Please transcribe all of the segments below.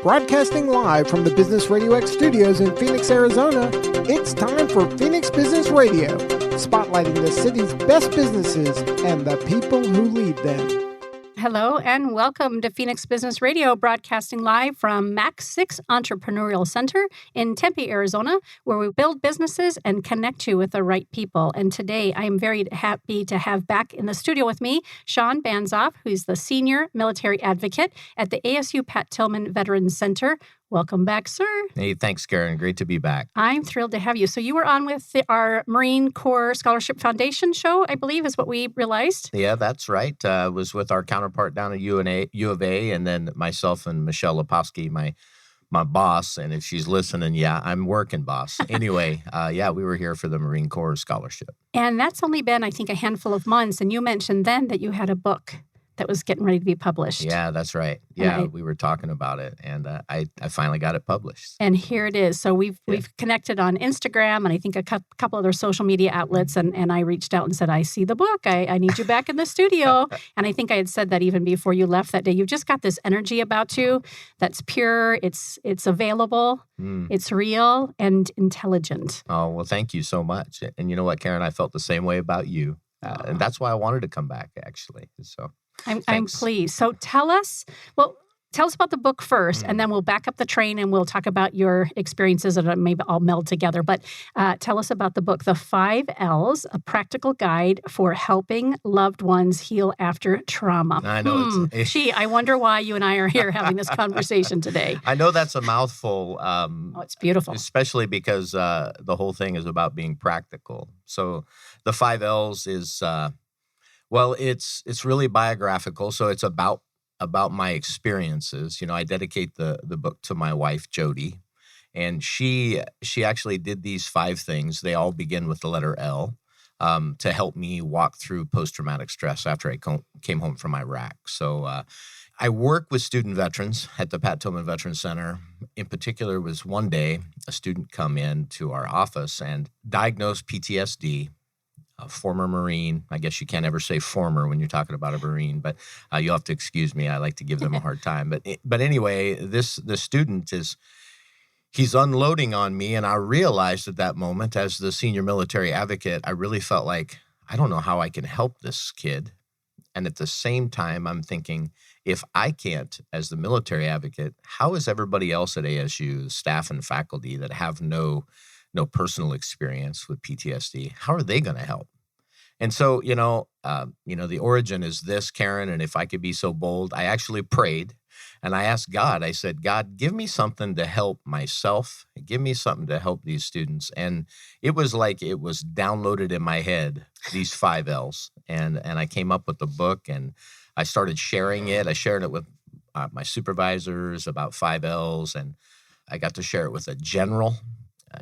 Broadcasting live from the Business RadioX studios in Phoenix, Arizona, it's time for Phoenix Business Radio, spotlighting the city's best businesses and the people who lead them. Hello and welcome to Phoenix Business Radio, broadcasting live from Max 6 Entrepreneurial Center in Tempe, Arizona, where we build businesses and connect you with the right people. And today I am very happy to have back in the studio with me Shawn Banzhaf, who's the Senior Military Advocate at the Asu Pat Tillman Center. Welcome back, sir. Hey, thanks, Karen. Great to be back. I'm thrilled to have you. So you were on with our Marine Corps Scholarship Foundation show, I believe, is what we realized. Yeah, that's right. Was with our counterpart down at U of A, and then myself and Michelle Leposki, my boss. And if she's listening, yeah, I'm working, boss. Anyway, we were here for the Marine Corps Scholarship. And that's only been, I think, a handful of months. And you mentioned then that you had a book that was getting ready to be published. Yeah, that's right. Yeah, we were talking about it, and I finally got it published. And here it is. So we've connected on Instagram, and I think a couple other social media outlets, and I reached out and said, I see the book. I need you back in the studio. And I think I had said that even before you left that day. You've just got this energy about you that's pure, it's available, it's real, and intelligent. Oh, well, thank you so much. And you know what, Karen, I felt the same way about you. And that's why I wanted to come back, actually. So I'm pleased. So tell us about the book first, and then we'll back up the train and we'll talk about your experiences that maybe all meld together. But tell us about the book, The 5 L's, a practical guide for helping loved ones heal after trauma. I know. Gee, I wonder why you and I are here having this conversation today. I know that's a mouthful. It's beautiful. Especially because the whole thing is about being practical. So the 5 L's is... it's really biographical, so it's about my experiences. You know, I dedicate the book to my wife, Jody, and she actually did these 5 things. They all begin with the letter L to help me walk through post-traumatic stress after I came home from Iraq. So I work with student veterans at the Pat Tillman Veteran Center. In particular, was one day a student come in to our office and diagnosed PTSD. A former Marine. I guess you can't ever say former when you're talking about a Marine, but you'll have to excuse me. I like to give them a hard time. But anyway, the student he's unloading on me, and I realized at that moment, as the senior military advocate, I really felt like, I don't know how I can help this kid. And at the same time, I'm thinking, if I can't, as the military advocate, how is everybody else at ASU, staff and faculty that have no personal experience with PTSD, how are they going to help? And so, the origin is this, Karen, and if I could be so bold, I actually prayed and I asked God, I said, God, give me something to help myself. Give me something to help these students. And it was like it was downloaded in my head, these 5 L's. And I came up with the book and I started sharing it. I shared it with my supervisors about 5 L's, and I got to share it with a general,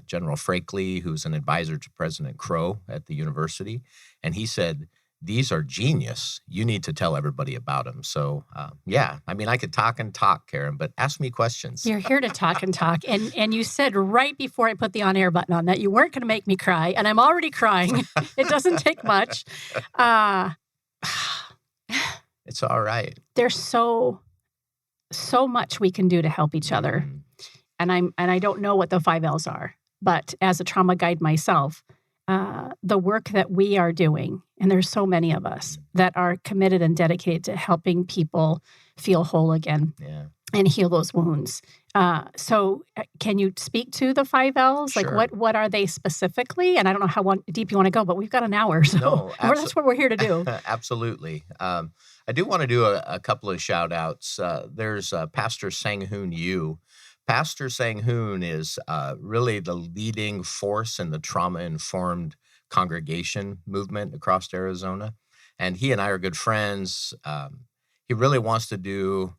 General Frakely, who's an advisor to President Crow at the university. And he said, these are genius. You need to tell everybody about them. So, I could talk and talk, Karen, but ask me questions. You're here to talk and talk. And you said right before I put the on-air button on that you weren't going to make me cry, and I'm already crying. It doesn't take much. It's all right. There's so much we can do to help each other. And I don't know what the 5 L's are, but as a trauma guide myself, the work that we are doing, and there's so many of us that are committed and dedicated to helping people feel whole again and heal those wounds. So can you speak to the 5 L's? Sure. Like what are they specifically? And I don't know how deep you want to go, but we've got an hour. So that's what we're here to do. Absolutely. I do want to do a couple of shout outs. There's Pastor Sang-Hoon Yu. Pastor Sang-Hoon is really the leading force in the trauma-informed congregation movement across Arizona. And he and I are good friends. He really wants to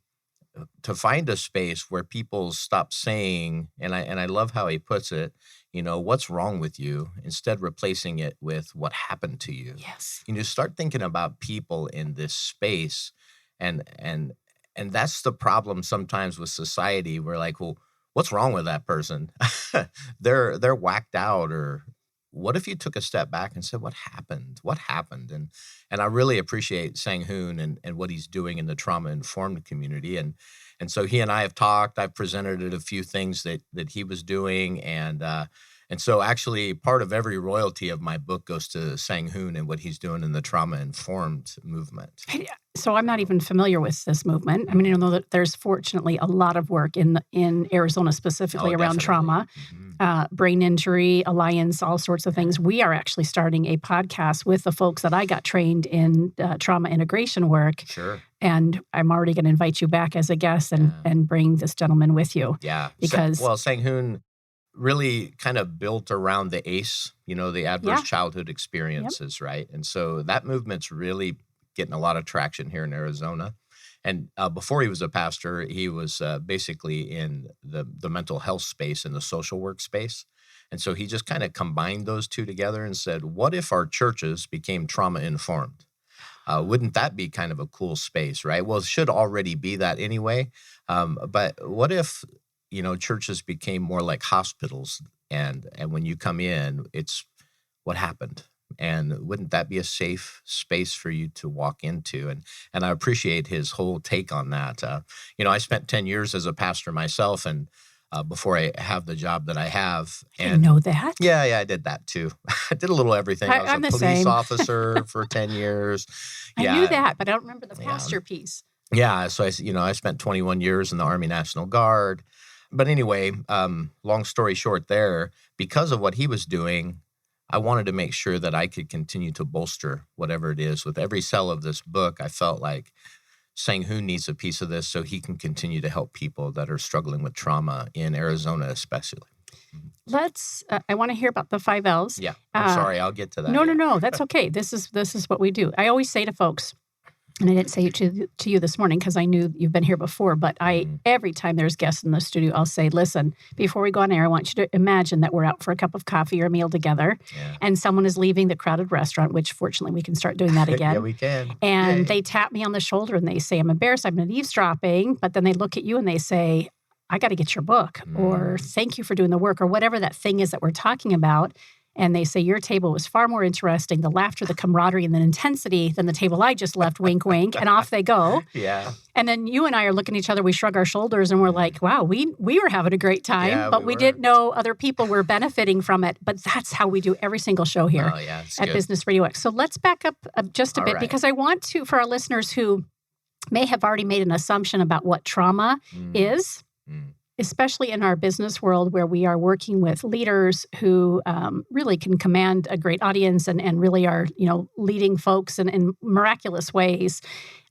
find a space where people stop saying, and I love how he puts it, what's wrong with you, instead replacing it with what happened to you. Yes. Start thinking about people in this space, and that's the problem sometimes with society. We're like, well, what's wrong with that person? They're whacked out. Or what if you took a step back and said, what happened? What happened? And I really appreciate Sang-Hoon and what he's doing in the trauma-informed community. And And so he and I have talked. I've presented at a few things that he was doing, and so actually part of every royalty of my book goes to Sang-hoon and what he's doing in the trauma-informed movement. So I'm not even familiar with this movement. I mean, I know that there's fortunately a lot of work in Arizona specifically around trauma, brain injury, Alliance, all sorts of things. We are actually starting a podcast with the folks that I got trained in trauma integration work. Sure. And I'm already going to invite you back as a guest and bring this gentleman with you. Yeah. Because Sang-hoon really kind of built around the ACE, the adverse childhood experiences, right? And so that movement's really getting a lot of traction here in Arizona. And before he was a pastor, he was basically in the mental health space and the social work space. And so he just kind of combined those two together and said, what if our churches became trauma-informed? Wouldn't that be kind of a cool space, right? Well, it should already be that anyway. But what if churches became more like hospitals, and when you come in, it's what happened. And wouldn't that be a safe space for you to walk into? And I appreciate his whole take on that. I spent 10 years as a pastor myself, and before I have the job that I have. I didn't know that. Yeah, I did that too. I did a little everything. I was I'm a the police same. officer for 10 years. I knew that, but I don't remember the pastor piece. Yeah, so I spent 21 years in the Army National Guard. But anyway, long story short there, because of what he was doing, I wanted to make sure that I could continue to bolster whatever it is. With every cell of this book, I felt like Sang-hoon needs a piece of this so he can continue to help people that are struggling with trauma in Arizona especially. I want to hear about the 5 Ls. Yeah, I'm sorry, I'll get to that. No, that's okay. This is what we do. I always say to folks, and I didn't say it to you this morning because I knew you've been here before, but every time there's guests in the studio, I'll say, listen, before we go on air, I want you to imagine that we're out for a cup of coffee or a meal together, and someone is leaving the crowded restaurant, which fortunately we can start doing that again. Yeah, we can. And they tap me on the shoulder and they say, I'm embarrassed, I've been eavesdropping, but then they look at you and they say, I got to get your book, or thank you for doing the work, or whatever that thing is that we're talking about. And they say, your table was far more interesting, the laughter, the camaraderie, and the intensity than the table I just left, wink, wink, and off they go. Yeah. And then you and I are looking at each other, we shrug our shoulders, and we're like, wow, we were having a great time, but we didn't know other people were benefiting from it. But that's how we do every single show here at Business RadioX. So let's back up just a bit, because I want to, for our listeners who may have already made an assumption about what trauma is, especially in our business world where we are working with leaders who really can command a great audience and really are, leading folks in miraculous ways.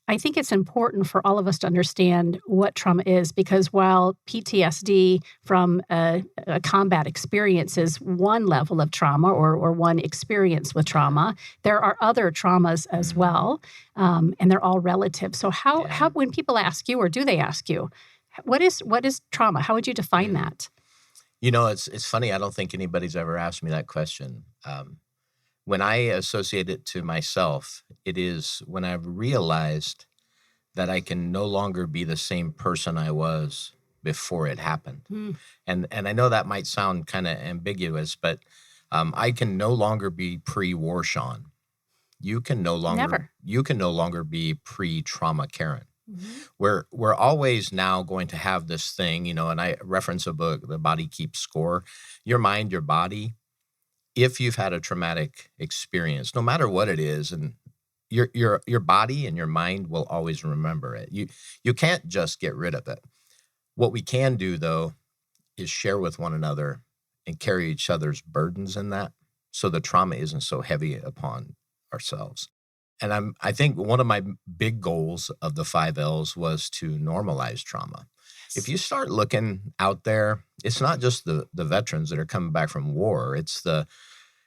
I think it's important for all of us to understand what trauma is, because while PTSD from a combat experience is one level of trauma or one experience with trauma, there are other traumas as well, and they're all relative. So how when people ask you, or do they ask you, what is trauma? How would you define that? It's funny. I don't think anybody's ever asked me that question. When I associate it to myself, it is when I've realized that I can no longer be the same person I was before it happened. And I know that might sound kind of ambiguous, but I can no longer be pre-war Shawn. You can no longer be pre-trauma Karen. We're always now going to have this thing, and I reference a book, The Body Keeps Score. Your mind, your body, if you've had a traumatic experience, no matter what it is, and your body and your mind will always remember it. You can't just get rid of it. What we can do, though, is share with one another and carry each other's burdens in that, so the trauma isn't so heavy upon ourselves. And I think one of my big goals of the 5 Ls was to normalize trauma. If you start looking out there, it's not just the veterans that are coming back from war. It's the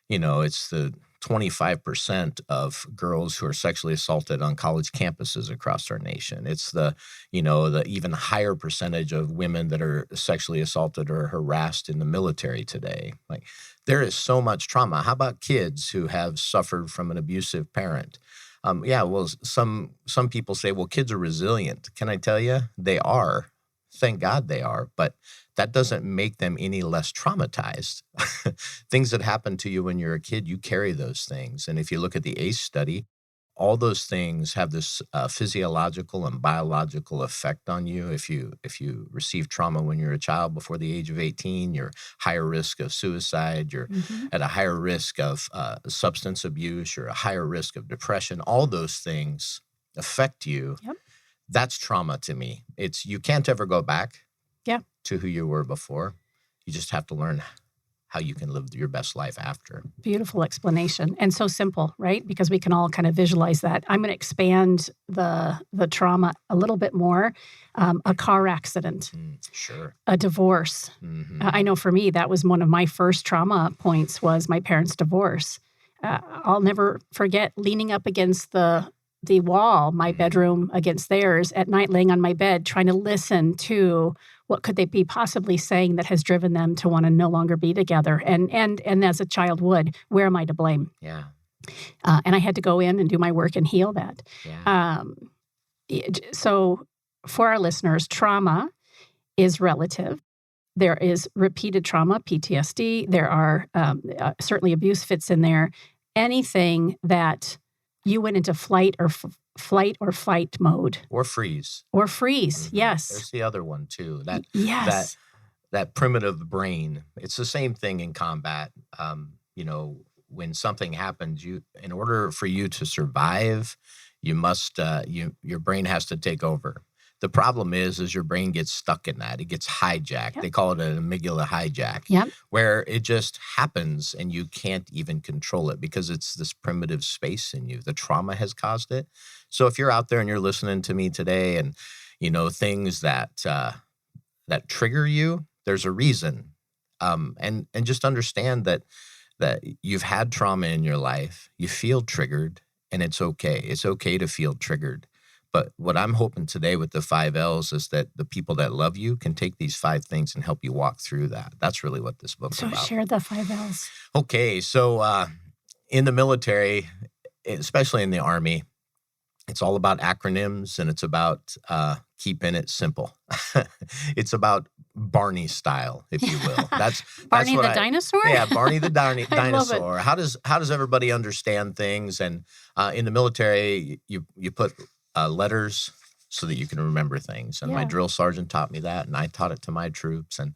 25% of girls who are sexually assaulted on college campuses across our nation. It's the even higher percentage of women that are sexually assaulted or harassed in the military today. Like, there is so much trauma. How about kids who have suffered from an abusive parent? Some people say, well, kids are resilient. Can I tell you? They are. Thank God they are. But that doesn't make them any less traumatized. Things that happen to you when you're a kid, you carry those things. And if you look at the ACE study, all those things have this physiological and biological effect on you. If you receive trauma when you're a child before the age of 18, you're higher risk of suicide. You're at a higher risk of substance abuse. You're a higher risk of depression. All those things affect you. Yep. That's trauma to me. You can't ever go back to who you were before. You just have to learn how you can live your best life after. Beautiful explanation. And so simple, right? Because we can all kind of visualize that. I'm going to expand the trauma a little bit more. A car accident. Sure. A divorce. I know for me, that was one of my first trauma points was my parents' divorce. I'll never forget leaning up against the wall, my bedroom against theirs at night, laying on my bed, trying to listen to what could they be possibly saying that has driven them to want to no longer be together. And as a child would, where am I to blame? Yeah. And I had to go in and do my work and heal that. Yeah. So for our listeners, trauma is relative. There is repeated trauma, PTSD. There are certainly abuse fits in there. Anything that you went into flight or fight mode. Or freeze. Yes. There's the other one too. Yes. That primitive brain. It's the same thing in combat. When something happens, in order for you to survive, you must your brain has to take over. The problem is your brain gets stuck in that. It gets hijacked. Yep. They call it an amygdala hijack, where it just happens and you can't even control it because it's this primitive space in you. The trauma has caused it. So if you're out there and you're listening to me today and, things that trigger you, there's a reason. And just understand that you've had trauma in your life. You feel triggered and it's okay. It's okay to feel triggered. But what I'm hoping today with the 5 L's is that the people that love you can take these 5 things and help you walk through that. That's really what this book's about. So share the 5 L's. Okay. So in the military, especially in the Army, it's all about acronyms and it's about keeping it simple. It's about Barney style, if you will. That's Barney what the dinosaur? Yeah, Barney the dinosaur. Love it. How does everybody understand things? And in the military, you put letters so that you can remember things. And my drill sergeant taught me that, and I taught it to my troops. And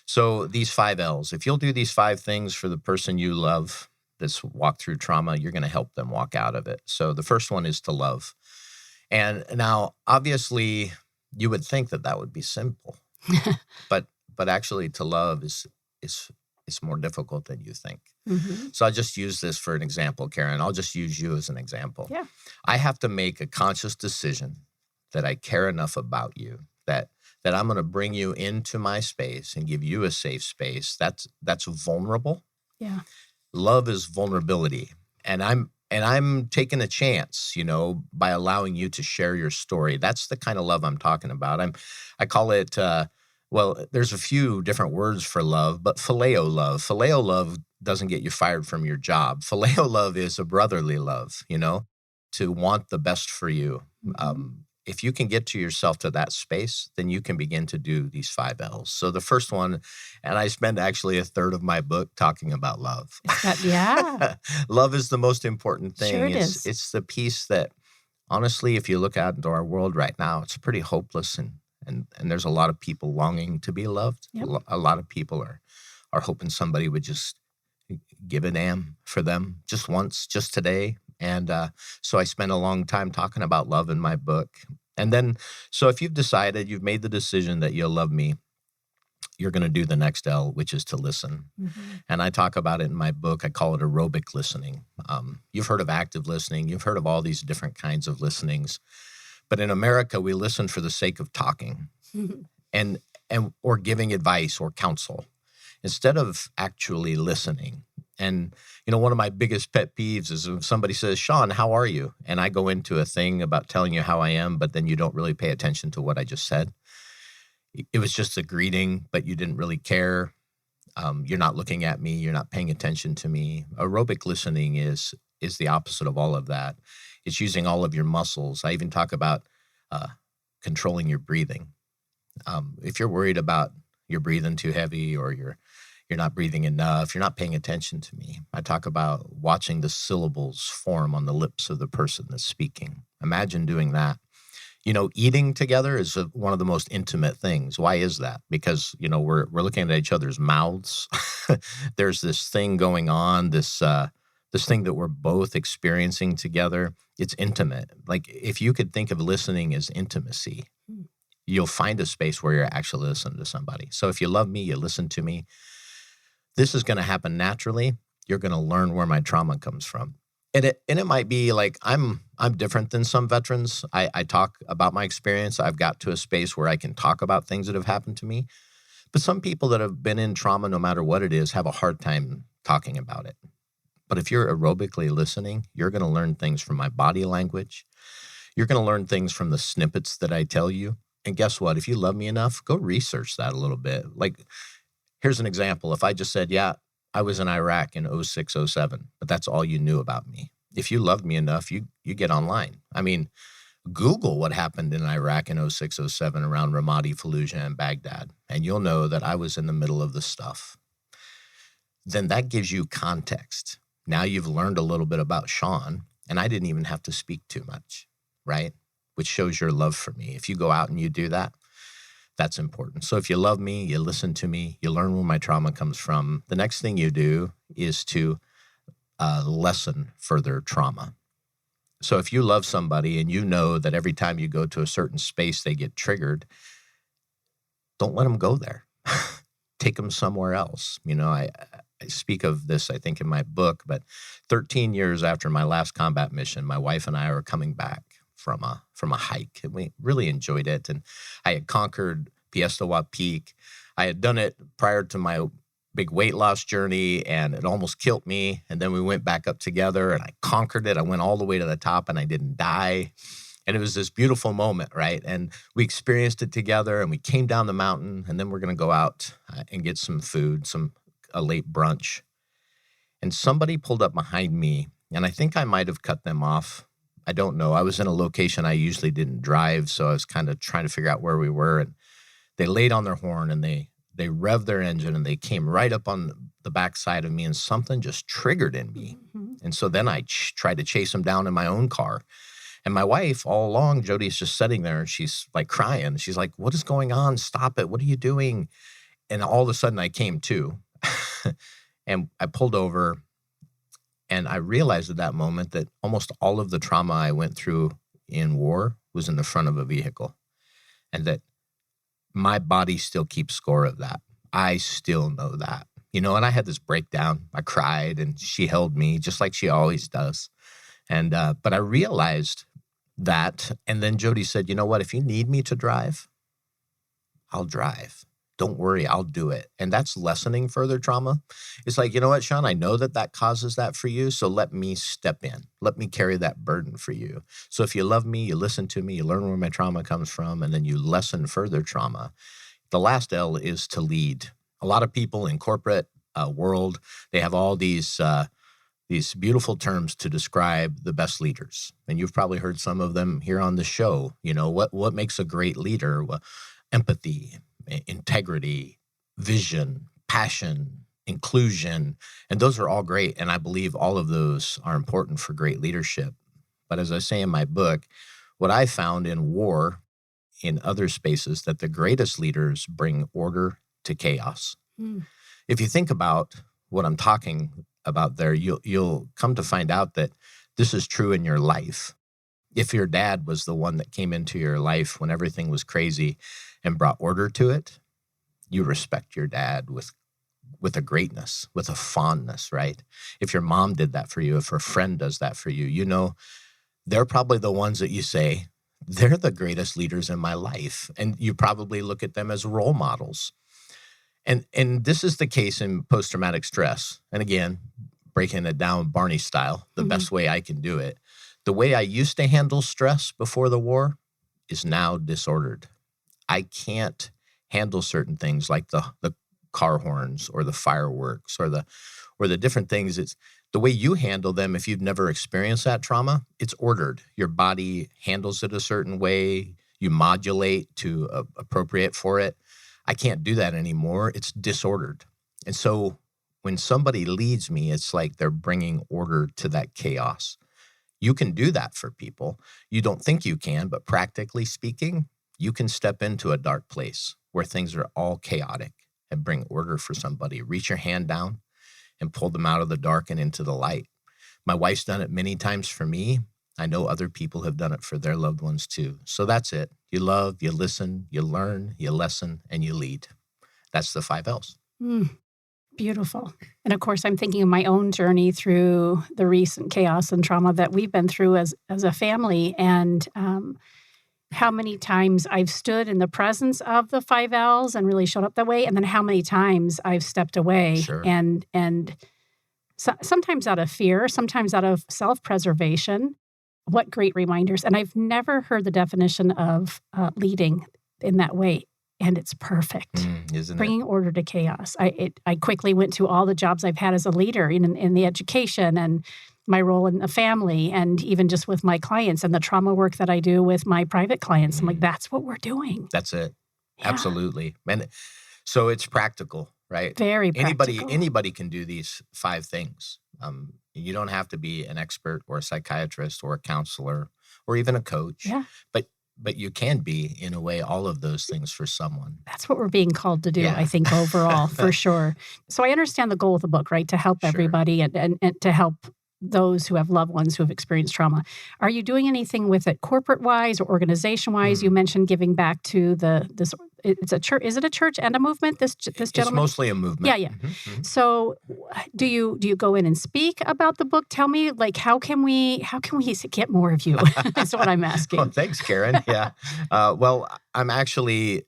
so these 5 L's, if you'll do these 5 things for the person you love that's walked through trauma, you're going to help them walk out of it. So the first one is to love. And now, obviously, you would think that would be simple, but actually to love is more difficult than you think. So I'll just use this for an example, Karen. I'll just use you as an example. Yeah. I have to make a conscious decision that I care enough about you, that I'm going to bring you into my space and give you a safe space. That's vulnerable. Yeah. Love is vulnerability. And I'm taking a chance, by allowing you to share your story. That's the kind of love I'm talking about. I call it, there's a few different words for love, but phileo love. Phileo love doesn't get you fired from your job. Phileo love is a brotherly love, to want the best for you. If you can get to yourself to that space, then you can begin to do these 5 L's. So the first one, and I spend actually a third of my book talking about love. Love is the most important thing. Sure it is. It's the piece that, honestly, if you look out into our world right now, it's pretty hopeless and there's a lot of people longing to be loved. Yep. A lot of people are hoping somebody would just give a damn for them just once, just today. And so I spent a long time talking about love in my book. And then, so if you've decided, you've made the decision that you'll love me, you're going to do the next L, which is to listen. And I talk about it in my book. I call it aerobic listening. You've heard of active listening. You've heard of all these different kinds of listenings. But in America, we listen for the sake of talking and or giving advice or counsel instead of actually listening. And, one of my biggest pet peeves is if somebody says, Shawn, how are you? And I go into a thing about telling you how I am, but then you don't really pay attention to what I just said. It was just a greeting, but you didn't really care. You're not looking at me. You're not paying attention to me. Aerobic listening is the opposite of all of that. It's using all of your muscles. I even talk about controlling your breathing. If you're worried about your breathing too heavy or you're not breathing enough, you're not paying attention to me. I talk about watching the syllables form on the lips of the person that's speaking. Imagine doing that. Eating together is one of the most intimate things. Why is that? Because, we're looking at each other's mouths. There's this thing going on, this thing that we're both experiencing together. It's intimate. Like, if you could think of listening as intimacy, you'll find a space where you're actually listening to somebody. So if you love me, you listen to me. This is going to happen naturally. You're going to learn where my trauma comes from. And it might be like, I'm different than some veterans. I talk about my experience. I've got to a space where I can talk about things that have happened to me. But some people that have been in trauma, no matter what it is, have a hard time talking about it. But if you're aerobically listening, you're going to learn things from my body language. You're going to learn things from the snippets that I tell you. And guess what? If you love me enough, go research that a little bit. Like, here's an example. If I just said, yeah, I was in Iraq in 06, 07, but that's all you knew about me. If you loved me enough, you get online. I mean, Google what happened in Iraq in 06, 07 around Ramadi, Fallujah, and Baghdad, and you'll know that I was in the middle of the stuff. Then that gives you context. Now you've learned a little bit about Shawn, and I didn't even have to speak too much, right? Which shows your love for me. If you go out and you do that, that's important. So if you love me, you listen to me, you learn where my trauma comes from. The next thing you do is to lessen further trauma. So if you love somebody and you know that every time you go to a certain space, they get triggered, don't let them go there. Take them somewhere else. I speak of this, I think, in my book, but 13 years after my last combat mission, my wife and I were coming back from a hike, and we really enjoyed it. And I had conquered Piestewa Peak. I had done it prior to my big weight loss journey, and it almost killed me. And then we went back up together, and I conquered it. I went all the way to the top, and I didn't die. And it was this beautiful moment, right? And we experienced it together, and we came down the mountain, and then we're going to go out and get some food, a late brunch. And somebody pulled up behind me, and I think I might have cut them off. I don't know. I was in a location I usually didn't drive, so I was kind of trying to figure out where we were. And they laid on their horn, and they revved their engine, and they came right up on the backside of me, and something just triggered in me. Mm-hmm. And so then I tried to chase them down in my own car. And my wife, all along, Jody's just sitting there, and she's like crying. She's like, "What is going on? Stop it. What are you doing?" And all of a sudden I came to, and I pulled over. And I realized at that moment that almost all of the trauma I went through in war was in the front of a vehicle, and that my body still keeps score of that. I still know that, and I had this breakdown. I cried, and she held me just like she always does. And, but I realized that. And then Jody said, "You know what? If you need me to drive, I'll drive. Don't worry, I'll do it." And that's lessening further trauma. It's like, you know what, Shawn, I know that causes that for you, so let me step in. Let me carry that burden for you. So if you love me, you listen to me, you learn where my trauma comes from, and then you lessen further trauma. The last L is to lead. A lot of people in corporate world, they have all these beautiful terms to describe the best leaders. And you've probably heard some of them here on the show. What makes a great leader? Well, empathy, integrity, vision, passion, inclusion, and those are all great. And I believe all of those are important for great leadership. But as I say in my book, what I found in war, in other spaces, that the greatest leaders bring order to chaos. Mm. If you think about what I'm talking about there, you'll come to find out that this is true in your life. If your dad was the one that came into your life when everything was crazy and brought order to it, you respect your dad with a greatness, with a fondness, right? If your mom did that for you, if a friend does that for you, they're probably the ones that you say, they're the greatest leaders in my life. And you probably look at them as role models. And this is the case in post-traumatic stress. And again, breaking it down Barney style, the best way I can do it. The way I used to handle stress before the war is now disordered. I can't handle certain things like the car horns or the fireworks or the different things. It's the way you handle them. If you've never experienced that trauma, it's ordered. Your body handles it a certain way. You modulate to appropriate for it. I can't do that anymore. It's disordered. And so when somebody leads me, it's like they're bringing order to that chaos. You can do that for people. You don't think you can, but practically speaking, you can step into a dark place where things are all chaotic and bring order for somebody. Reach your hand down and pull them out of the dark and into the light. My wife's done it many times for me. I know other people have done it for their loved ones too. So that's it. You love, you listen, you learn, you lesson, and you lead. That's the 5 L's. Beautiful. And of course, I'm thinking of my own journey through the recent chaos and trauma that we've been through as a family, and how many times I've stood in the presence of the 5 L's and really showed up that way, and then how many times I've stepped away. Sure. and sometimes out of fear, sometimes out of self-preservation. What great reminders. And I've never heard the definition of leading in that way. And it's perfect. Isn't Bringing order to chaos. I quickly went to all the jobs I've had as a leader in the education and my role in the family, and even just with my clients and the trauma work that I do with my private clients. I'm like, that's what we're doing. That's it. Yeah. Absolutely. And so it's practical, right? Very practical. Anybody can do these 5 things. You don't have to be an expert or a psychiatrist or a counselor or even a coach. Yeah. But you can be, in a way, all of those things for someone. That's what we're being called to do, Yeah. I think, overall, for sure. So I understand the goal of the book, right? To help Sure. everybody and to help those who have loved ones who have experienced trauma. Are you doing anything with it corporate-wise or organization-wise? You mentioned giving back to it's a church. Is it a church and a movement, this gentleman? It's mostly a movement. Yeah. So do you go in and speak about the book? Tell me, like, how can we get more of you? That's what I'm asking. Oh, thanks, Karen. Yeah. Well, I'm actually,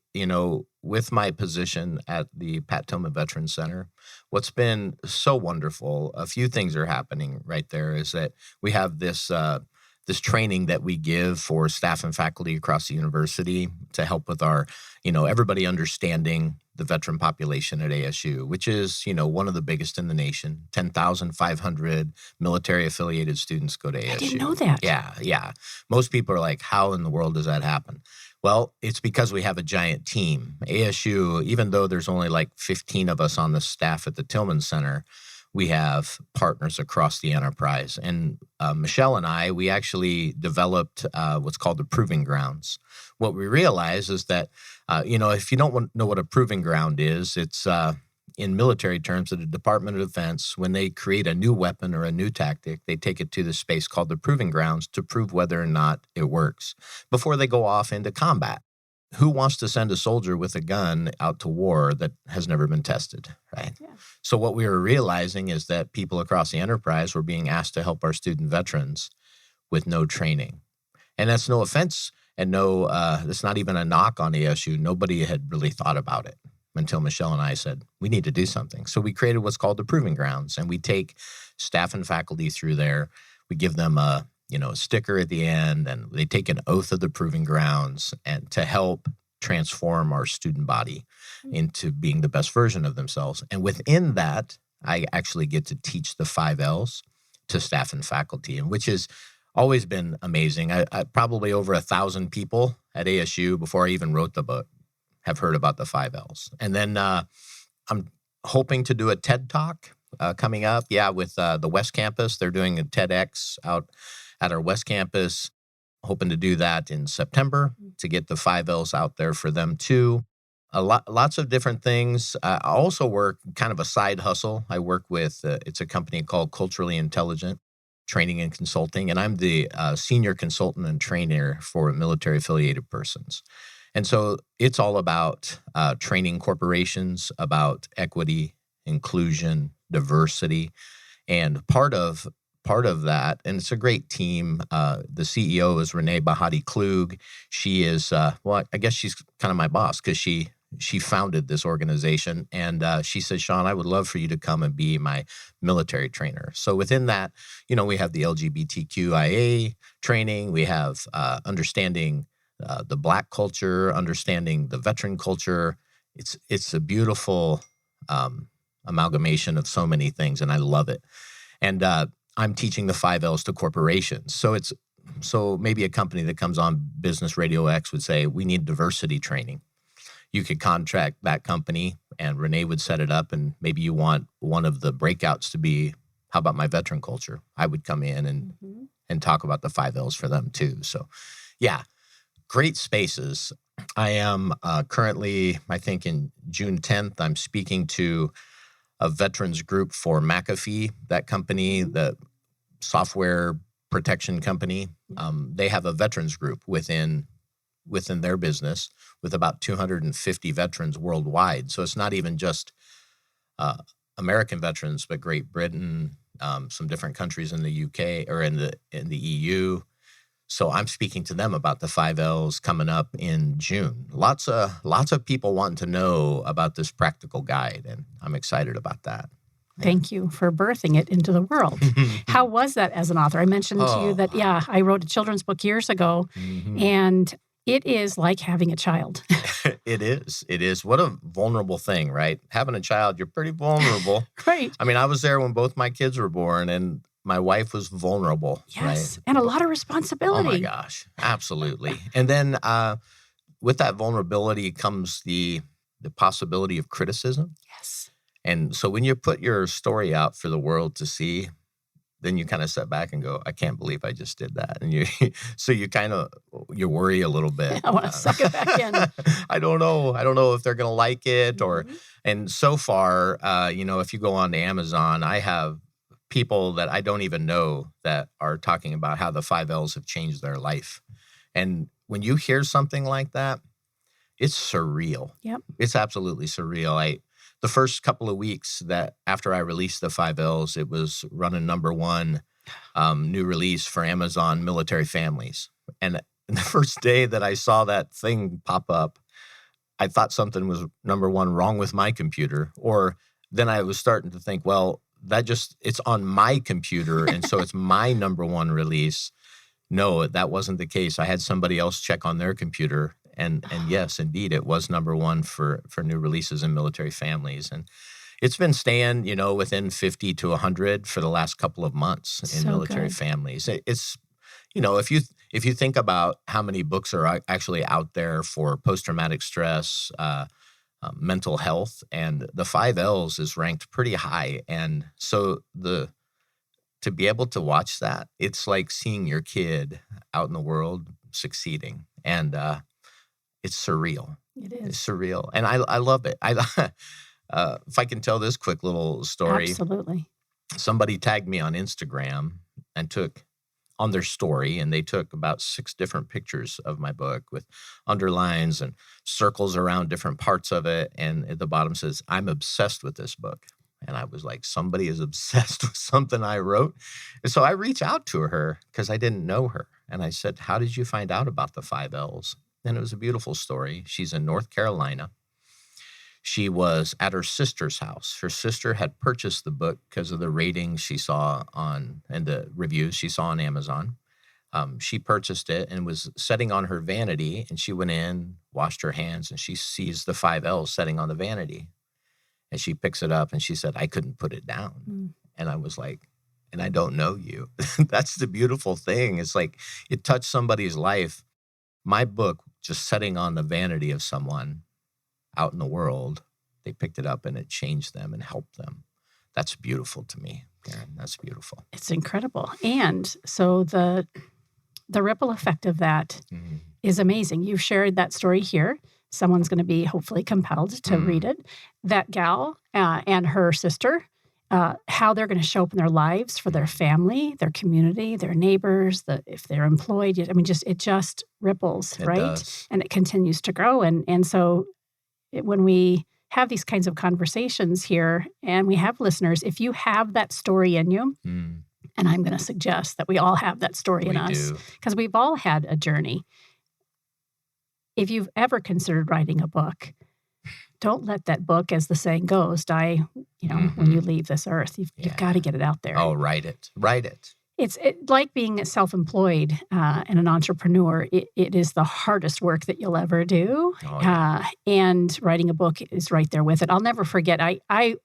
with my position at the Pat Tillman Veterans Center, what's been so wonderful, a few things are happening right there, is that we have this training that we give for staff and faculty across the university to help with our, everybody understanding the veteran population at ASU, which is, one of the biggest in the nation. 10,500 military-affiliated students go to ASU. I didn't know that. Yeah. Most people are like, how in the world does that happen? Well, it's because we have a giant team. ASU, even though there's only like 15 of us on the staff at the Tillman Center, we have partners across the enterprise. And Michelle and I, we actually developed what's called the Proving Grounds. What we realize is that, if you don't know what a proving ground is, it's in military terms at the Department of Defense, when they create a new weapon or a new tactic, they take it to the space called the Proving Grounds to prove whether or not it works before they go off into combat. Who wants to send a soldier with a gun out to war that has never been tested, right? Yeah. So what we were realizing is that people across the enterprise were being asked to help our student veterans with no training. And that's no offense, and that's not even a knock on ASU. Nobody had really thought about it until Michelle and I said, we need to do something. So we created what's called the Proving Grounds, and we take staff and faculty through there. We give them a sticker at the end, and they take an oath of the Proving Grounds and to help transform our student body into being the best version of themselves. And within that, I actually get to teach the 5 L's to staff and faculty, and which has always been amazing. I probably over 1,000 people at ASU before I even wrote the book have heard about the 5 L's. And then I'm hoping to do a TED Talk coming up, with the West Campus. They're doing a TEDx out at our West Campus, hoping to do that in September to get the 5 L's out there for them too. Lots of different things. I also work kind of a side hustle. I work with, it's a company called Culturally Intelligent Training and Consulting, and I'm the senior consultant and trainer for military-affiliated persons. And so it's all about training corporations, about equity, inclusion, diversity, and part of that, and it's a great team. The CEO is Renee Bahati-Klug. She is, I guess she's kind of my boss because she founded this organization, and she said, Shawn, I would love for you to come and be my military trainer. So within that, we have the LGBTQIA training. We have understanding the Black culture, understanding the veteran culture. It's a beautiful amalgamation of so many things, and I love it. And I'm teaching the 5 L's to corporations. So maybe a company that comes on Business RadioX would say, we need diversity training. you could contract that company and Renee would set it up, and maybe you want one of the breakouts to be, how about my veteran culture? I would come in and talk about the 5 L's for them too. So yeah, great spaces. I am currently, I think in June 10th, I'm speaking to a veterans group for McAfee, that company, the software protection company. They have a veterans group within their business with about 250 veterans worldwide. So it's not even just American veterans, but Great Britain, some different countries in the UK or in the EU. So I'm speaking to them about the 5 L's coming up in June. Lots of people wanting to know about this practical guide, and I'm excited about that. Thank you for birthing it into the world. How was that as an author? I mentioned to you that, I wrote a children's book years ago, and it is like having a child. It is. What a vulnerable thing, right? Having a child, you're pretty vulnerable. Right. I mean, I was there when both my kids were born, and my wife was vulnerable. Yes, right? and a lot of responsibility. Oh my gosh, absolutely. And then with that vulnerability comes the possibility of criticism. Yes. And so when you put your story out for the world to see, then you kind of step back and go, I can't believe I just did that. And you worry a little bit. I want to suck it back in. I don't know if they're going to like it and so far, if you go on to Amazon, I have people that I don't even know that are talking about how the 5 L's have changed their life. And when you hear something like that, it's surreal. Yep. It's absolutely surreal. The first couple of weeks that after I released the 5 L's, it was running #1 new release for Amazon military families. And the first day that I saw that thing pop up, I thought something was #1 wrong with my computer. Or then I was starting to think, well, it's on my computer, and so it's my #1 release. No, that wasn't the case. I had somebody else check on their computer, and yes, indeed, it was #1 for new releases in military families. And it's been staying, within 50 to 100 for the last couple of months in military families. It's, if you think about how many books are actually out there for post-traumatic stress, mental health, and the 5 L's is ranked pretty high. And so to be able to watch that, it's like seeing your kid out in the world succeeding. And it's surreal. It is. It's surreal. And I love it. If I can tell this quick little story. Absolutely. Somebody tagged me on Instagram and took on their story, and they took about 6 different pictures of my book with underlines and circles around different parts of it. And at the bottom says, I'm obsessed with this book. And I was like, somebody is obsessed with something I wrote. And so I reached out to her because I didn't know her. And I said, how did you find out about the 5 L's? And it was a beautiful story. She's in North Carolina. She was at her sister's house. Her sister had purchased the book because of the ratings she saw and the reviews she saw on Amazon. She purchased it and was sitting on her vanity, and she went in, washed her hands, and she sees the 5 L's sitting on the vanity. And she picks it up and she said, I couldn't put it down. And I was like, and I don't know you. That's the beautiful thing. It's like it touched somebody's life. My book just sitting on the vanity of someone out in the world, they picked it up and it changed them and helped them. That's beautiful to me, Karen. That's beautiful. It's incredible. And so the ripple effect of that is amazing. You've shared that story here. Someone's going to be hopefully compelled to read it. That gal and her sister, how they're going to show up in their lives for their family, their community, their neighbors, if they're employed. I mean, it just ripples, right? Does. And it continues to grow. And so when we have these kinds of conversations here and we have listeners, if you have that story in you, and I'm going to suggest that we all have that story in us because we've all had a journey. If you've ever considered writing a book, don't let that book, as the saying goes, die, when you leave this earth. You've got to get it out there. Oh, write it. Write it. It's like being self-employed and an entrepreneur. It is the hardest work that you'll ever do. Oh, yeah. And writing a book is right there with it. I'll never forget. I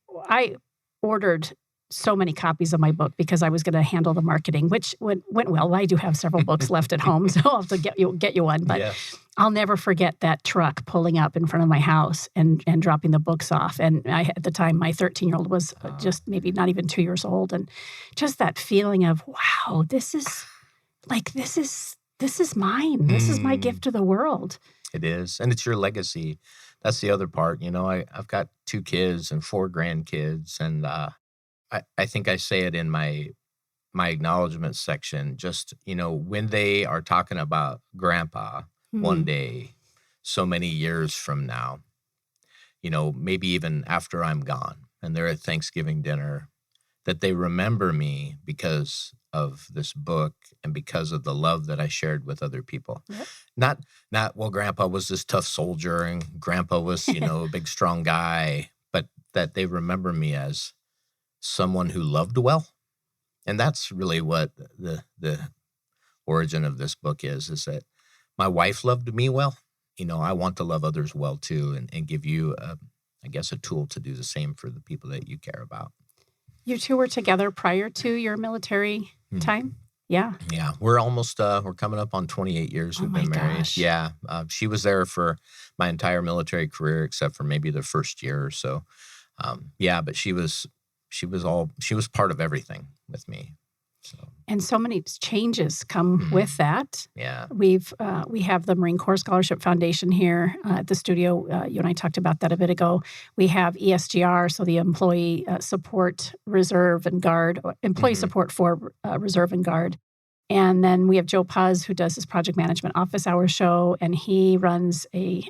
ordered so many copies of my book because I was going to handle the marketing, which went well. I do have several books left at home, so I'll have to get you one. But Yes. I'll never forget that truck pulling up in front of my house and dropping the books off. And at the time, my 13-year-old was just maybe not even 2 years old, and just that feeling of, wow, this is mine. This is my gift to the world. It is, and it's your legacy. That's the other part. I've got 2 kids and 4 grandkids, and I think I say it in my acknowledgement section. Just when they are talking about Grandpa one day, so many years from now, maybe even after I'm gone, and they're at Thanksgiving dinner, that they remember me because of this book and because of the love that I shared with other people. Yep. Not well, Grandpa was this tough soldier and Grandpa was, a big strong guy, but that they remember me as someone who loved well. And that's really what the origin of this book is that my wife loved me well. I want to love others well too, and give you, a tool to do the same for the people that you care about. You two were together prior to your military time? Yeah. Yeah. We're almost, we're coming up on 28 years we've been married. Gosh. Yeah. She was there for my entire military career, except for maybe the first year or so. But she was part of everything with me. And so many changes come with that. Yeah. We have the Marine Corps Scholarship Foundation here at the studio. You and I talked about that a bit ago. We have ESGR, so the Employee Support Reserve and Guard, Employee Support for Reserve and Guard. And then we have Joe Puz, who does his project management office hour show, and he runs a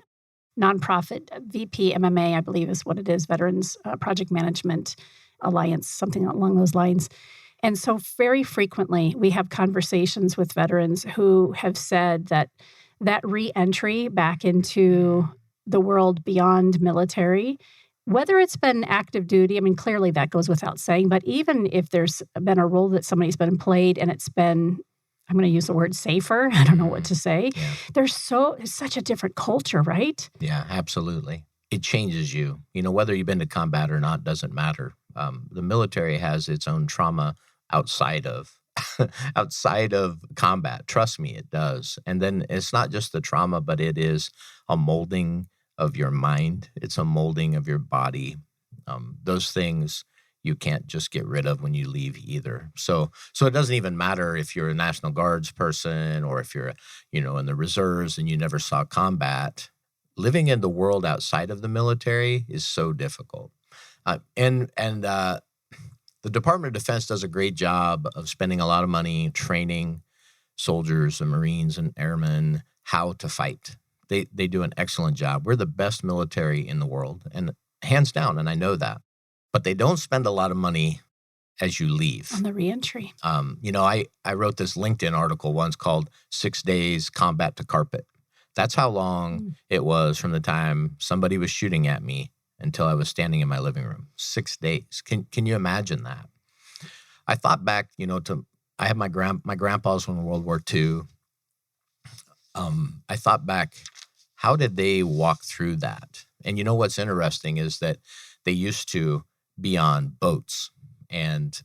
nonprofit, VP MMA, I believe is what it is, Veterans Project Management Alliance, something along those lines. And so very frequently we have conversations with veterans who have said that re-entry back into the world beyond military, whether it's been active duty, I mean, clearly that goes without saying, but even if there's been a role that somebody's been played and it's been, I'm going to use the word safer, I don't know what to say. Yeah. It's such a different culture, right? Yeah, absolutely. It changes you. Whether you've been to combat or not doesn't matter. The military has its own trauma outside of combat. Trust me, it does. And then it's not just the trauma, but it is a molding of your mind. It's a molding of your body. Those things you can't just get rid of when you leave either. So it doesn't even matter if you're a National Guards person or if you're, in the reserves and you never saw combat. Living in the world outside of the military is so difficult. The Department of Defense does a great job of spending a lot of money training soldiers and Marines and airmen how to fight. They do an excellent job. We're the best military in the world, and hands down, and I know that. But they don't spend a lot of money as you leave. On the reentry. I wrote this LinkedIn article once called 6 Days Combat to Carpet. That's how long it was from the time somebody was shooting at me until I was standing in my living room. 6 days. Can you imagine that? I thought back, I had my grandpas from World War II. I thought back, how did they walk through that? And what's interesting is that they used to be on boats and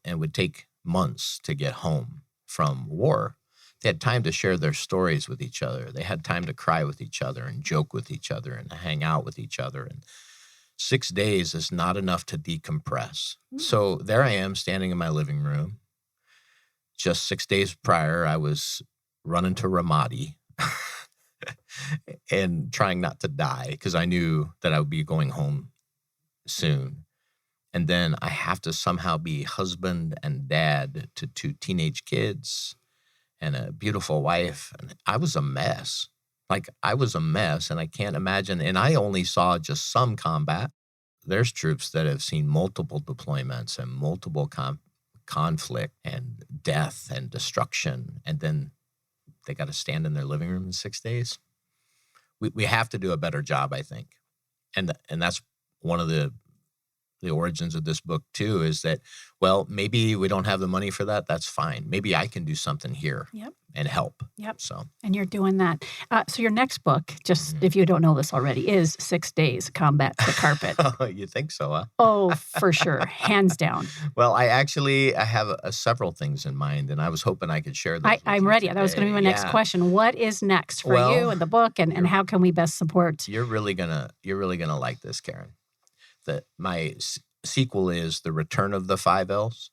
would take months to get home from war. They had time to share their stories with each other. They had time to cry with each other and joke with each other and hang out with each other. And 6 days is not enough to decompress. So there I am standing in my living room. Just 6 days prior, I was running to Ramadi and trying not to die because I knew that I would be going home soon. And then I have to somehow be husband and dad to 2 teenage kids and a beautiful wife. And I was a mess. I was a mess, and I can't imagine. And I only saw just some combat. There's troops that have seen multiple deployments and multiple conflict and death and destruction, and then they got to stand in their living room in 6 days. We have to do a better job, I think, and that's one of the the origins of this book too, is that, well, maybe we don't have the money for that. That's fine. Maybe I can do something here and help. Yep. So, and you're doing that. So your next book, just if you don't know this already, is 6 Days Combat the Carpet. You think so, huh? Oh, for sure. Hands down. Well, I have several things in mind, and I was hoping I could share those. I'm ready. That was going to be my next question. What is next for you and the book, and how can we best support? You're really gonna like this, Karen. My sequel is The Return of the 5 L's,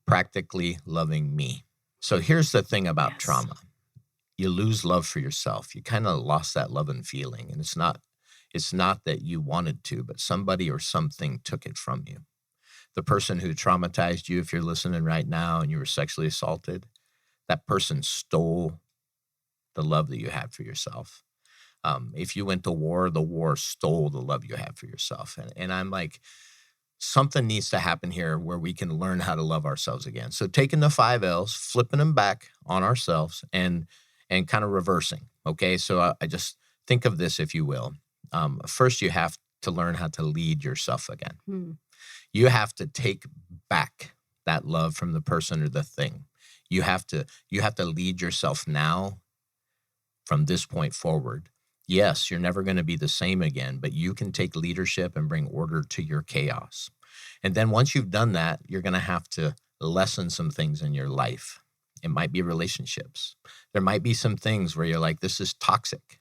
Practically Loving Me. So here's the thing about trauma. You lose love for yourself. You kind of lost that love and feeling. And it's not that you wanted to, but somebody or something took it from you. The person who traumatized you, if you're listening right now and you were sexually assaulted, that person stole the love that you had for yourself. If you went to war, the war stole the love you had for yourself. And I'm like, something needs to happen here where we can learn how to love ourselves again. So taking the 5 L's, flipping them back on ourselves and kind of reversing. Okay. So I just think of this, if you will. First, you have to learn how to lead yourself again. You have to take back that love from the person or the thing. You have to lead yourself now from this point forward. Yes, you're never going to be the same again, but you can take leadership and bring order to your chaos. And then once you've done that, you're going to have to lessen some things in your life. It might be relationships. There might be some things where you're like, this is toxic.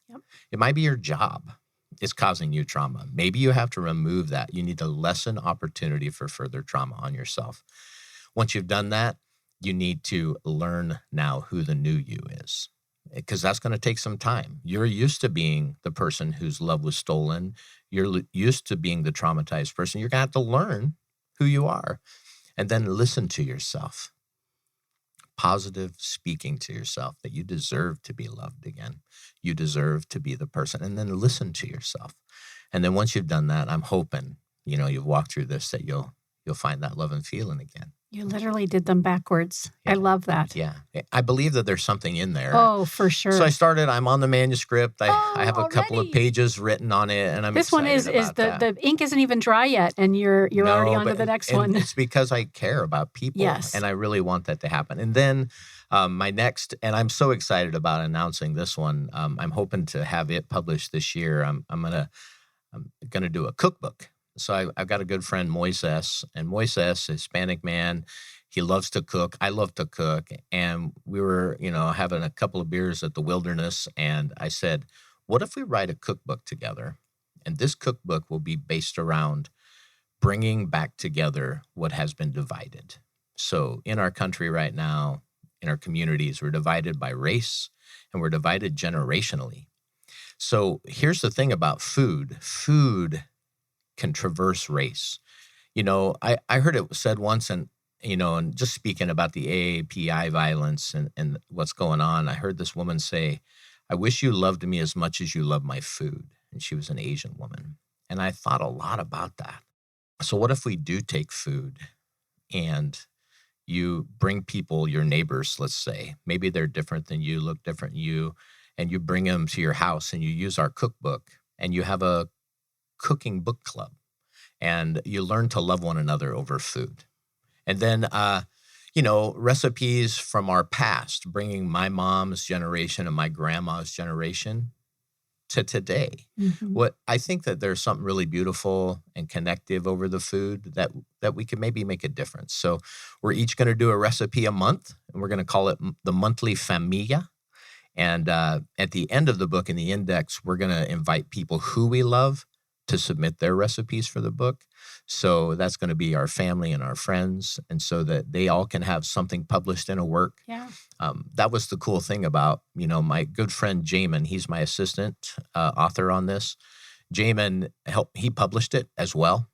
It might be your job. It's causing you trauma. Maybe you have to remove that. You need to lessen opportunity for further trauma on yourself. Once you've done that, you need to learn now who the new you is, because that's going to take some time. You're used to being the person whose love was stolen. You're used to being the traumatized person. You're going to have to learn who you are and then listen to yourself. Positive speaking to yourself that you deserve to be loved again. You deserve to be the person, and then listen to yourself. And then once you've done that, I'm hoping, you've walked through this, that you'll find that love and feeling again. You literally did them backwards. Yeah. I love that. Yeah. I believe that there's something in there. Oh, for sure. So I'm on the manuscript. I have a couple of pages written on it, and I'm excited about that. This one the ink isn't even dry yet, and you're already on to the next one. It's because I care about people. Yes. And I really want that to happen. And then my next, and I'm so excited about announcing this one. I'm hoping to have it published this year. I'm gonna do a cookbook. So I've got a good friend, Moises, and Moises, a Hispanic man. He loves to cook. I love to cook. And we were, having a couple of beers at the Wilderness. And I said, what if we write a cookbook together? And this cookbook will be based around bringing back together what has been divided. So in our country right now, in our communities, we're divided by race and we're divided generationally. So here's the thing about food. Food can traverse race. I heard it said once, and just speaking about the AAPI violence and what's going on, I heard this woman say, I wish you loved me as much as you love my food. And she was an Asian woman. And I thought a lot about that. So what if we do take food and you bring people, your neighbors, let's say, maybe they're different than you, look different than you, and you bring them to your house and you use our cookbook and you have a cooking book club, and you learn to love one another over food. And then, recipes from our past, bringing my mom's generation and my grandma's generation to today. What I think that there's something really beautiful and connective over the food that we can maybe make a difference. So we're each going to do a recipe a month, and we're going to call it the Monthly Familia. And at the end of the book, in the index, we're going to invite people who we love to submit their recipes for the book. So that's going to be our family and our friends, and so that they all can have something published in a work. Yeah. That was the cool thing about, my good friend Jamin. He's my assistant author on this. Jamin he published it as well.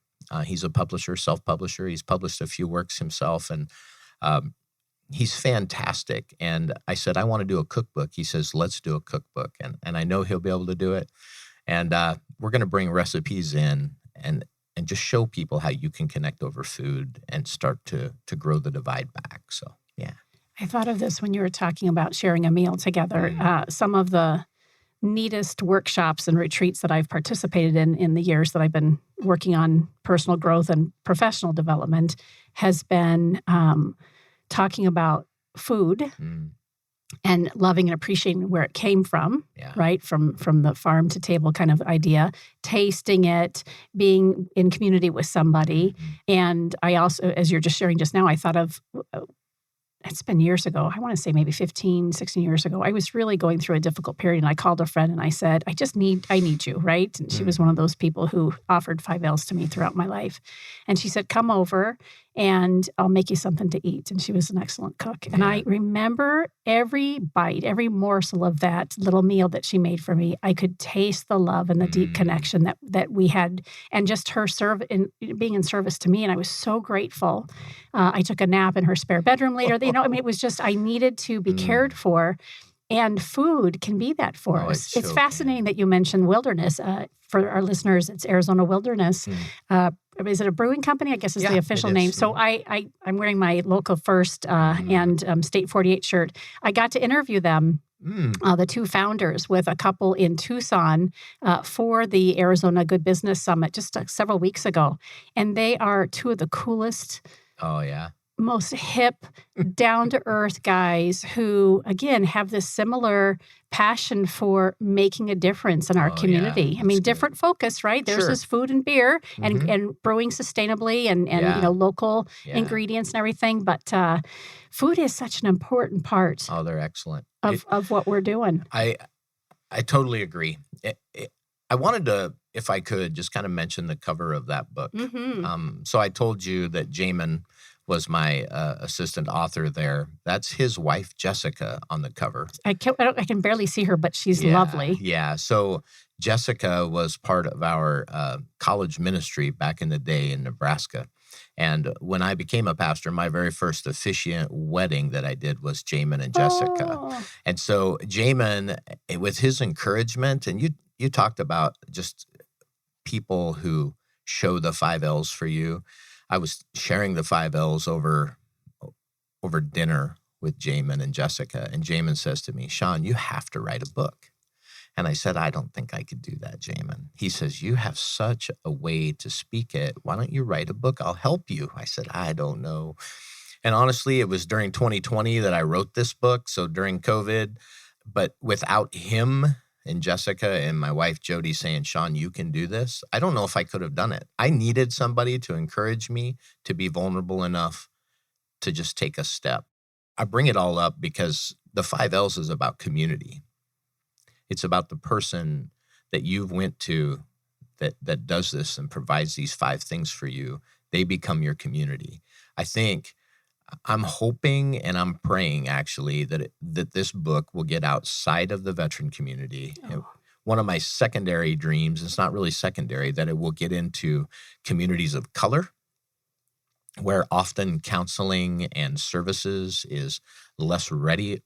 He's a publisher, self-publisher. He's published a few works himself, and he's fantastic. And I said, I want to do a cookbook. He says, let's do a cookbook. And I know he'll be able to do it. And we're going to bring recipes in and just show people how you can connect over food and start to grow the divide back. So, yeah. I thought of this when you were talking about sharing a meal together. Some of the neatest workshops and retreats that I've participated in the years that I've been working on personal growth and professional development has been talking about food and loving and appreciating where it came from, right? From the farm to table kind of idea, tasting it, being in community with somebody. And I also, as you're just sharing just now, I thought of, it's been years ago. I want to say maybe 15, 16 years ago. I was really going through a difficult period, and I called a friend and I said, I need you, right? And she was one of those people who offered 5 L's to me throughout my life. And she said, come over and I'll make you something to eat. And she was an excellent cook. And I remember every bite, every morsel of that little meal that she made for me. I could taste the love and the deep connection that we had, and just her being in service to me. And I was so grateful. I took a nap in her spare bedroom later. It was just, I needed to be cared for. And food can be that for us. It's fascinating that you mentioned wilderness. For our listeners, it's Arizona Wilderness. Is it a brewing company? I guess is the official name. So I'm wearing my local first and State 48 shirt. I got to interview them, the two founders, with a couple in Tucson for the Arizona Good Business Summit just several weeks ago. And they are two of the coolest. Most hip, down-to-earth guys who, again, have this similar passion for making a difference in our community. I mean, different focus, right? Theirs is food and beer and brewing sustainably and local ingredients and everything. But food is such an important part. Oh, they're excellent. Of what we're doing. I totally agree. I wanted to, if I could, just kind of mention the cover of that book. So I told you that Jamin was my assistant author there. That's his wife, Jessica, on the cover. I can barely see her, but she's lovely. Yeah. So Jessica was part of our college ministry back in the day in Nebraska. And when I became a pastor, my very first officiant wedding that I did was Jamin and Jessica. And so Jamin, with his encouragement, and you talked about just people who show the 5 L's for you. I was sharing the 5 L's over dinner with Jamin and Jessica, and Jamin says to me, Shawn, you have to write a book. And I said, I don't think I could do that, Jamin. He says, you have such a way to speak it. Why don't you write a book? I'll help you. I said, I don't know. And honestly, it was during 2020 that I wrote this book, so during COVID. But without him and Jessica and my wife, Jody, saying, Shawn, you can do this, I don't know if I could have done it. I needed somebody to encourage me to be vulnerable enough to just take a step. I bring it all up because the 5 L's is about community. It's about the person that you've went to that does this and provides these 5 things for you. They become your community. I'm hoping and I'm praying, actually, that this book will get outside of the veteran community. One of my secondary dreams, it's not really secondary, that it will get into communities of color, where often counseling and services is less ready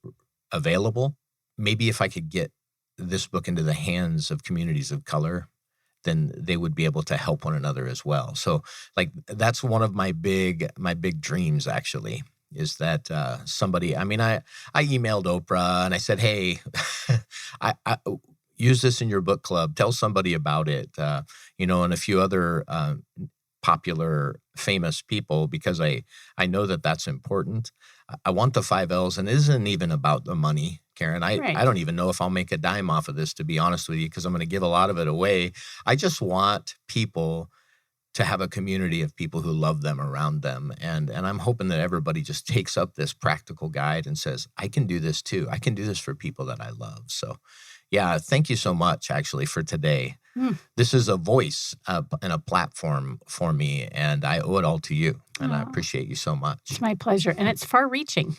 available. Maybe if I could get this book into the hands of communities of color, then they would be able to help one another as well. So that's one of my big dreams, actually, is that somebody, I emailed Oprah and I said, hey, I use this in your book club, tell somebody about it, and a few other popular, famous people, because I know that that's important. I want the 5 L's, and it isn't even about the money, Karen. I don't even know if I'll make a dime off of this, to be honest with you, because I'm going to give a lot of it away. I just want people to have a community of people who love them around them. And I'm hoping that everybody just takes up this practical guide and says, I can do this too. I can do this for people that I love. So yeah, thank you so much, actually, for today. This is a voice and a platform for me, and I owe it all to you. And I appreciate you so much. It's my pleasure. And it's far-reaching,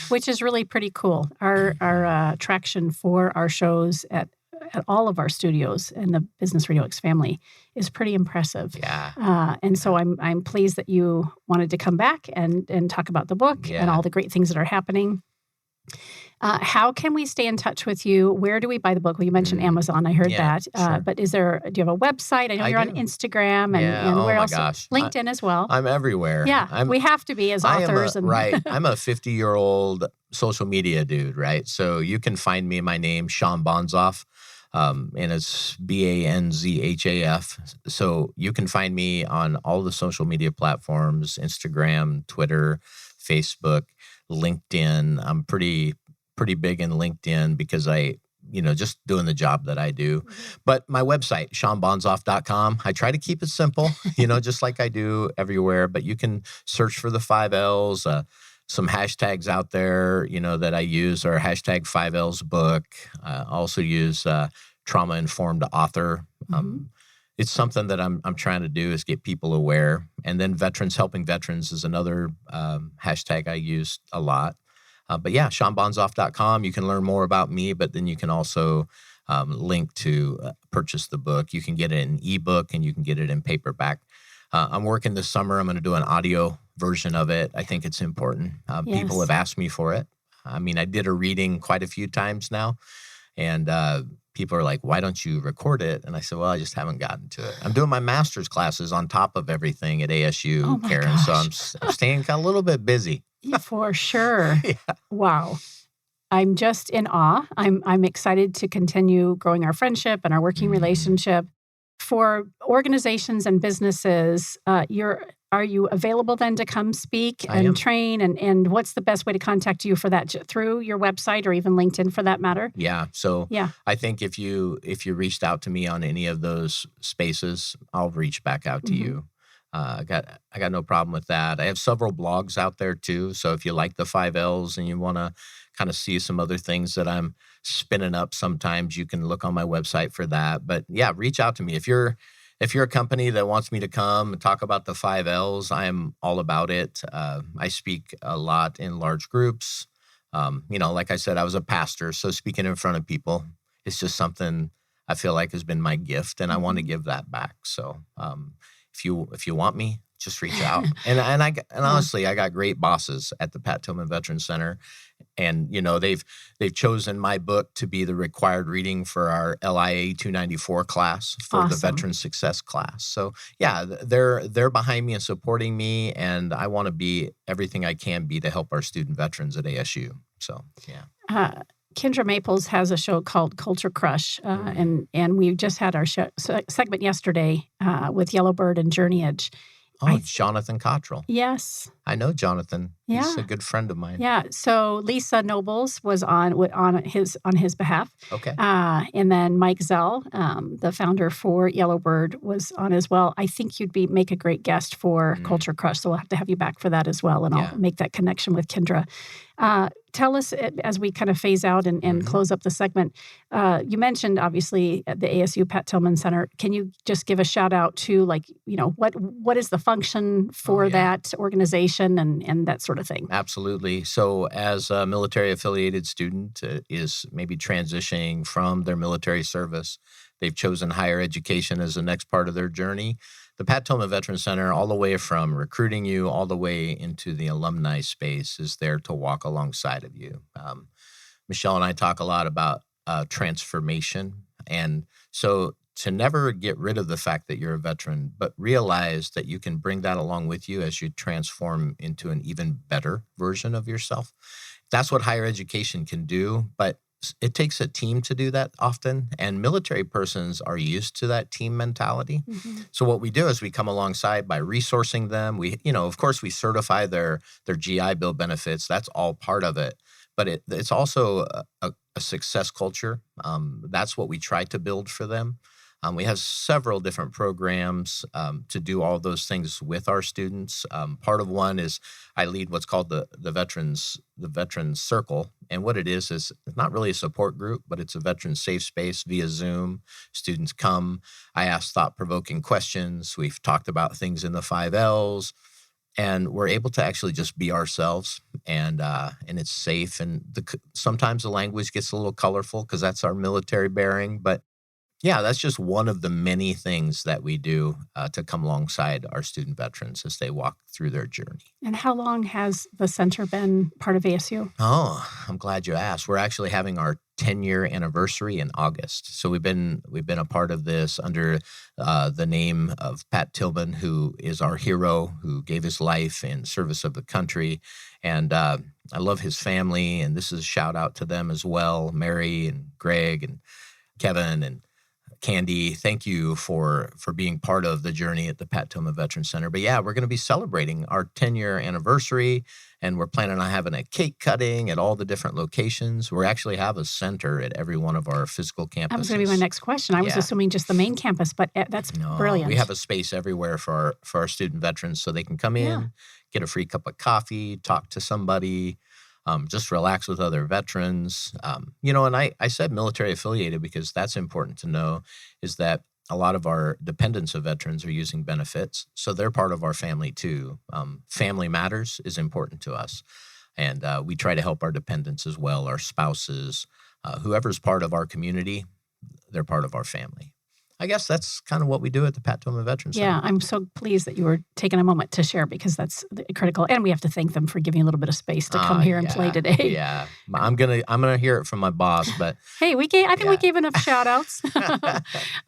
which is really pretty cool. Our traction for our shows at all of our studios in the Business RadioX family is pretty impressive. Yeah. And so I'm pleased that you wanted to come back and talk about the book and all the great things that are happening. How can we stay in touch with you? Where do we buy the book? Well, you mentioned Amazon. I heard that. Sure. But do you have a website? I know you're on Instagram and where my else? Gosh. LinkedIn as well. I'm everywhere. Yeah, we have to be as authors. Right. I'm a 50-year-old social media dude, right? So you can find me, my name, Shawn Banzhaf, and it's Banzhaf. So you can find me on all the social media platforms, Instagram, Twitter, Facebook, LinkedIn. I'm pretty big in LinkedIn because just doing the job that I do. But my website, ShawnBanzhaf.com, I try to keep it simple, just like I do everywhere. But you can search for the 5 L's. Some hashtags out there, that I use are hashtag 5Ls book. I also use trauma-informed author. It's something that I'm trying to do is get people aware. And then helping veterans is another hashtag I use a lot. But yeah, ShawnBanzhaf.com. You can learn more about me, but then you can also link to purchase the book. You can get it in ebook and you can get it in paperback. I'm working this summer. I'm going to do an audio version of it. I think it's important. People have asked me for it. I mean, I did a reading quite a few times now, and people are like, why don't you record it? And I said, well, I just haven't gotten to it. I'm doing my master's classes on top of everything at ASU, Karen. Gosh. So I'm staying a little bit busy. For sure. Wow. I'm just in awe. I'm excited to continue growing our friendship and our working relationship. For organizations and businesses, are you available then to come speak and train? And what's the best way to contact you for that? Through your website or even LinkedIn for that matter? Yeah. So I think if you reached out to me on any of those spaces, I'll reach back out to you. I got no problem with that. I have several blogs out there too. So if you like the 5 L's and you want to kind of see some other things that I'm spinning up sometimes, you can look on my website for that. But yeah, reach out to me. If you're a company that wants me to come and talk about the 5 L's, I'm all about it. I speak a lot in large groups. Like I said, I was a pastor, so speaking in front of people, it's just something I feel like has been my gift, and I want to give that back. So if you want me, just reach out. And honestly, I got great bosses at the Pat Tillman Veterans Center. And, they've chosen my book to be the required reading for our LIA 294 class for the Veteran Success class. So, yeah, they're behind me and supporting me, and I want to be everything I can be to help our student veterans at ASU. So, yeah. Kendra Maples has a show called Culture Crush, and we just had our segment yesterday with Yellowbird and Journey Edge. Jonathan Cottrell. Yes. I know Jonathan. Yeah. He's a good friend of mine. Yeah. So Lisa Nobles was on his behalf. Okay. And then Mike Zell, the founder for Yellowbird, was on as well. I think you'd make a great guest for Culture Crush, so we'll have to have you back for that as well, and I'll make that connection with Kendra. Tell us, as we kind of phase out and close up the segment, you mentioned, obviously, at the ASU Pat Tillman Center. Can you just give a shout out to, what is the function for that organization and that sort of thing? Absolutely. So as a military-affiliated student is maybe transitioning from their military service, they've chosen higher education as the next part of their journey. The Pat Tillman Veterans Center, all the way from recruiting you all the way into the alumni space, is there to walk alongside of you. Michelle and I talk a lot about transformation. And so to never get rid of the fact that you're a veteran, but realize that you can bring that along with you as you transform into an even better version of yourself. That's what higher education can do, but it takes a team to do that often, and military persons are used to that team mentality. So what we do is we come alongside by resourcing them. We, of course, we certify their GI Bill benefits. That's all part of it. But it's also a success culture. That's what we try to build for them. We have several different programs to do all those things with our students. Part of one is I lead what's called the Veterans Circle, and what it is it's not really a support group, but it's a veteran safe space via Zoom. Students come, I ask thought-provoking questions. We've talked about things in the 5 L's, and we're able to actually just be ourselves, and it's safe. And sometimes the language gets a little colorful because that's our military bearing, but Yeah, that's just one of the many things that we do to come alongside our student veterans as they walk through their journey. And how long has the center been part of ASU? Oh, I'm glad you asked. We're actually having our 10-year anniversary in August. So we've been a part of this under the name of Pat Tillman, who is our hero, who gave his life in service of the country. And I love his family, and this is a shout out to them as well, Mary and Greg and Kevin and Candy. Thank you for being part of the journey at the Pat Tillman Veteran Center. But yeah, we're going to be celebrating our 10-year anniversary, and we're planning on having a cake cutting at all the different locations. We actually have a center at every one of our physical campuses. That was going to be my next question. I was assuming just the main campus, but that's brilliant. We have a space everywhere for our student veterans so they can come in, get a free cup of coffee, talk to somebody, just relax with other veterans. And I said military affiliated because that's important to know, is that a lot of our dependents of veterans are using benefits. So they're part of our family too. Family matters is important to us. And we try to help our dependents as well, our spouses, whoever's part of our community, they're part of our family. I guess that's kind of what we do at the Pat Tillman Veteran Center. Yeah, I'm so pleased that you were taking a moment to share because that's critical. And we have to thank them for giving a little bit of space to come here and play today. Yeah, I'm gonna hear it from my boss, but hey, we gave enough shout outs.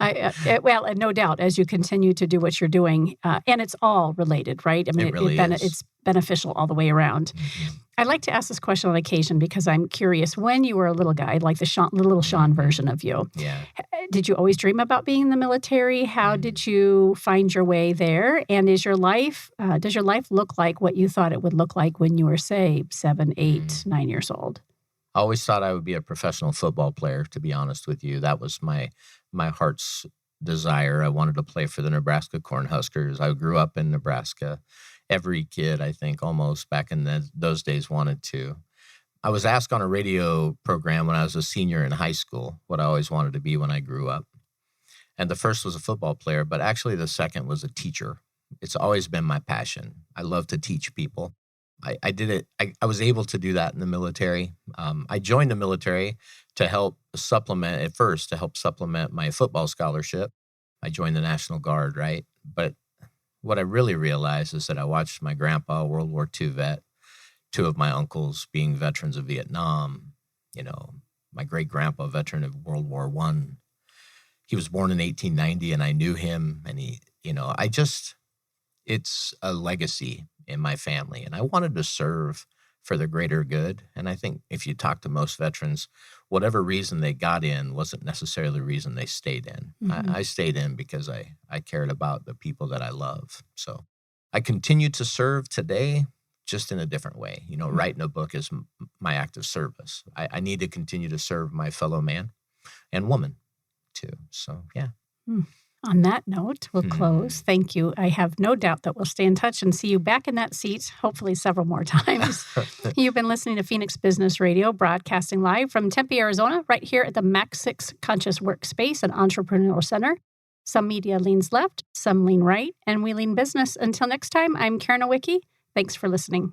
And no doubt, as you continue to do what you're doing, and it's all related, right? I mean, it really is. It's beneficial all the way around. Mm-hmm. I like to ask this question on occasion because I'm curious. When you were a little guy, like the little Shawn version of you, did you always dream about being in the military? How did you find your way there? And does your life look like what you thought it would look like when you were, say, 7, 8, 9 years old? I always thought I would be a professional football player, to be honest with you. That was my heart's desire. I wanted to play for the Nebraska Cornhuskers. I grew up in Nebraska. Every kid, I think, almost back in those days wanted to. I was asked on a radio program when I was a senior in high school what I always wanted to be when I grew up. And the first was a football player, but actually the second was a teacher. It's always been my passion. I love to teach people. I did it. I was able to do that in the military. I joined the military to help supplement my football scholarship. I joined the National Guard, right? But what I really realized is that I watched my grandpa, World War II vet, 2 of my uncles being veterans of Vietnam, my great-grandpa, veteran of World War I. He was born in 1890, and I knew him, and it's a legacy in my family, and I wanted to serve for the greater good. And I think if you talk to most veterans, whatever reason they got in wasn't necessarily the reason they stayed in. Mm-hmm. I stayed in because I cared about the people that I love. So I continue to serve today, just in a different way. Writing a book is my act of service. I need to continue to serve my fellow man and woman too. So, yeah. On that note, we'll close. Thank you. I have no doubt that we'll stay in touch and see you back in that seat, hopefully several more times. You've been listening to Phoenix Business Radio, broadcasting live from Tempe, Arizona, right here at the Max 6 Conscious Workspace and Entrepreneurial Center. Some media leans left, some lean right, and we lean business. Until next time, I'm Karen Owicki. Thanks for listening.